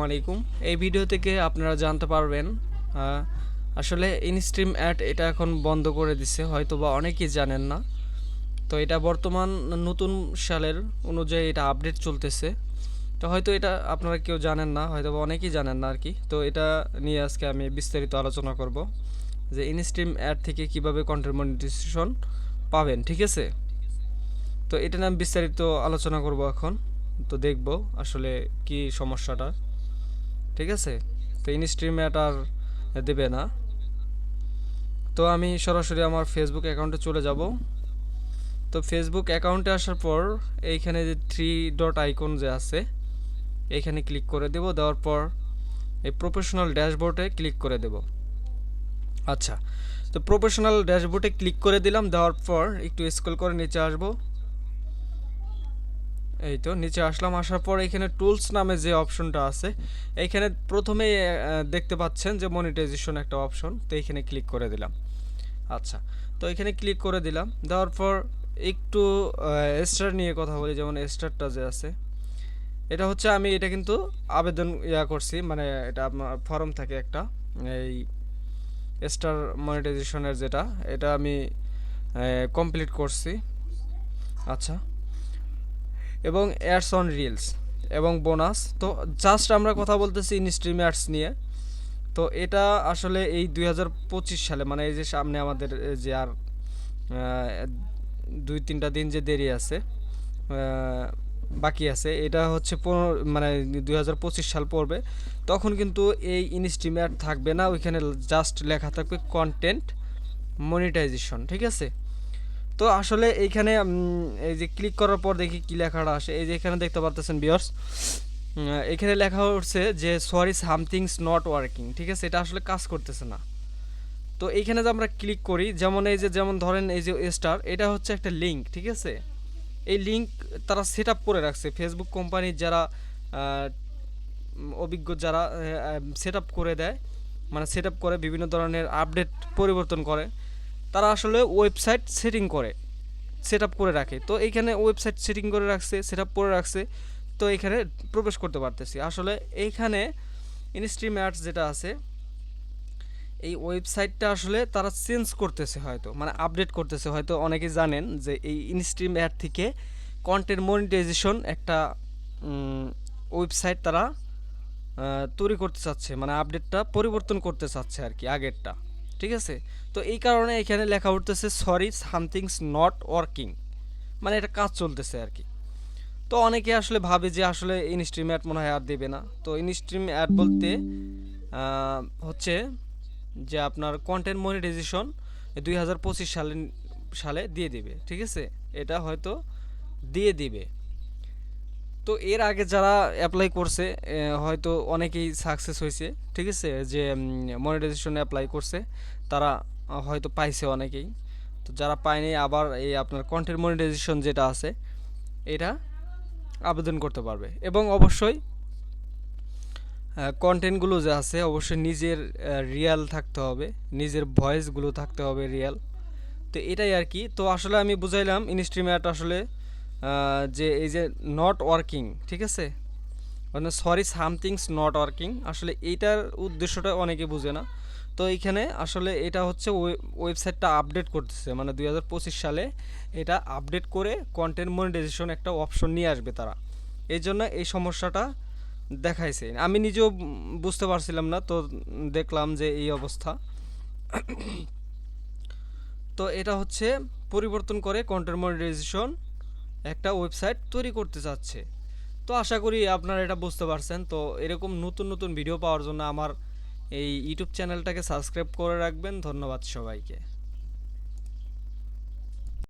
আলাইকুম। এই ভিডিও থেকে আপনারা জানতে পারবেন আসলে ইনস্ট্রিম অ্যাড এটা এখন বন্ধ করে দিছে, হয়তোবা অনেকেই জানেন না। তো এটা বর্তমান নতুন সালের অনুযায়ী এটা আপডেট চলতেছে। তো হয়তো এটা আপনারা কেউ জানেন না, হয়তোবা অনেকেই জানেন না আর কি। তো এটা নিয়ে আজকে আমি বিস্তারিত আলোচনা করব যে ইনস্ট্রিম অ্যাড থেকে কিভাবে কন্টেন্ট মনিটাইজেশন পাবেন, ঠিক আছে? তো এটা নিয়ে আমি বিস্তারিত আলোচনা করব এখন। তো দেখব আসলে কি সমস্যাটা, ঠিক আছে? তো ইনস্ট্রিম অ্যাড আর দেবে না। তো আমি সরাসরি আমার ফেসবুক অ্যাকাউন্টে চলে যাব। তো ফেসবুক অ্যাকাউন্টে আসার পর এইখানে যে থ্রি ডট আইকন যে আছে এইখানে ক্লিক করে দেব। দেওয়ার পর এই প্রফেশনাল ড্যাশবোর্ডে ক্লিক করে দেব। আচ্ছা, তো প্রফেশনাল ড্যাশবোর্ডে ক্লিক করে দিলাম। দেওয়ার পর একটু স্ক্রল করে নিচে আসব। এই তো নিচে আসলাম। আসার পর এখানে টুলস নামে যে অপশনটা আছে এইখানে প্রথমেই দেখতে পাচ্ছেন যে মনিটাইজেশন একটা অপশন, তো এইখানে ক্লিক করে দিলাম। আচ্ছা, তো এখানে ক্লিক করে দিলাম। দেওয়ার পর একটু স্টার নিয়ে কথা বলি। যেমন স্টারটা যে আছে এটা হচ্ছে আমি এটা কিন্তু আবেদন করছি, মানে এটা আপনার ফর্ম থাকে একটা, এই স্টার মনিটাইজেশনের যেটা, এটা আমি কমপ্লিট করছি। আচ্ছা, এবং অ্যাডস অন রিলস এবং বোনাস। তো জাস্ট আমরা কথা বলতেছি ইনস্ট্রিম অ্যাডস নিয়ে। তো এটা আসলে এই 2025 সালে, মানে এই যে সামনে আমাদের যে আর 2-3টা দিন যে দেরি আছে, বাকি আছে, এটা হচ্ছে মানে 2025 সাল পড়বে, তখন কিন্তু এই ইনস্ট্রিম অ্যাড থাকবে না। ওইখানে জাস্ট লেখা থাকবে কন্টেন্ট মনিটাইজেশন, ঠিক আছে? তো আসলে এইখানে এই যে ক্লিক করার পর দেখি কি লেখাটা আসে। এই যে এখানে দেখতে পারতেছেন ভিউয়ার্স, এখানে লেখা হচ্ছে যে সরি সামথিংস নট ওয়ার্কিং, ঠিক আছে? এটা আসলে কাজ করতেছে না। তো এইখানে যে আমরা ক্লিক করি, যেমন এই যে যেমন ধরেন এই যে স্টার, এটা হচ্ছে একটা লিঙ্ক, ঠিক আছে? এই লিঙ্ক তারা সেট আপ করে রাখছে, ফেসবুক কোম্পানির যারা অভিজ্ঞ, যারা সেট আপ করে দেয়, মানে সেট আপ করে বিভিন্ন ধরনের আপডেট পরিবর্তন করে, তারা আসলে ওয়েবসাইট সেট আপ করে রাখে। তো এইখানে ওয়েবসাইট সেটিং করে রাখছে, সেট আপ করে রাখছে। তো এইখানে প্রবেশ করতে পারতেছি। আসলে এইখানে ইনস্ট্রিম অ্যাডস যেটা আছে, এই ওয়েবসাইটটা আসলে তারা চেঞ্জ করতেছে, হয়তো মানে আপডেট করতেছে। হয়তো অনেকে জানেন যে এই ইনস্ট্রিম অ্যাড থেকে কন্টেন্ট মনিটাইজেশন একটা ওয়েবসাইট তারা তৈরি করতে চাচ্ছে, মানে আপডেটটা পরিবর্তন করতে চাচ্ছে আর কি আগেরটা, ঠিক আছে? তো এই কারণে এখানে লেখা উঠতেছে সরি সামথিংস নট ওয়ার্কিং, মানে এটা কাজ চলতেছে আর কি। তো অনেকে আসলে ভাবে যে আসলে ইনস্ট্রিম অ্যাড মনে হয় আর দেবে না। তো ইনস্ট্রিম অ্যাড বলতে হচ্ছে যে আপনার কন্টেন্ট মনিটাইজেশন 2025 সালে দিয়ে দিবে, ঠিক আছে? এটা হয়তো দিয়ে দিবে। তো এর আগে যারা অ্যাপ্লাই করছে হয়তো অনেকেই সাকসেস হয়েছে, ঠিক আছে? যে মনিটাইজেশন অ্যাপ্লাই করছে তারা হয়তো পাইছে অনেকেই। তো যারা পায়নি আবার এই আপনার কন্টেন্ট মনিটাইজেশন যেটা আছে এটা আবেদন করতে পারবে। এবং অবশ্যই কন্টেন্টগুলো যে আছে অবশ্যই নিজের রিয়াল থাকতে হবে, নিজের ভয়েসগুলো থাকতে হবে রিয়াল। তো এটাই আর কি। তো আসলে আমি বুঝাইলাম ইনস্ট্রিম অ্যাড আসলে যে এই যে নট ওয়ার্কিং, ঠিক আছে, মানে সরি সামথিংস নট ওয়ার্কিং, আসলে এইটার উদ্দেশ্যটা অনেকে বুঝে না। তো এইখানে আসলে এটা হচ্ছে ওয়েবসাইটটা আপডেট করতেছে, মানে 2025 সালে এটা আপডেট করে কন্টেন্ট মনিটাইজেশন একটা অপশন নিয়ে আসবে তারা। এই জন্য এই সমস্যাটা দেখাইছে। আমি নিজেও বুঝতে পারছিলাম না, তো দেখলাম যে এই অবস্থা। তো এটা হচ্ছে পরিবর্তন করে কন্টেন্ট মনিটাইজেশন একটা ওয়েবসাইট তৈরি করতে চাচ্ছে। তো আশা করি আপনারা এটা বুঝতে পারছেন। তো এরকম নতুন নতুন ভিডিও পাওয়ার জন্য আমার এই ইউটিউব চ্যানেলটাকে সাবস্ক্রাইব করে রাখবেন। ধন্যবাদ সবাইকে।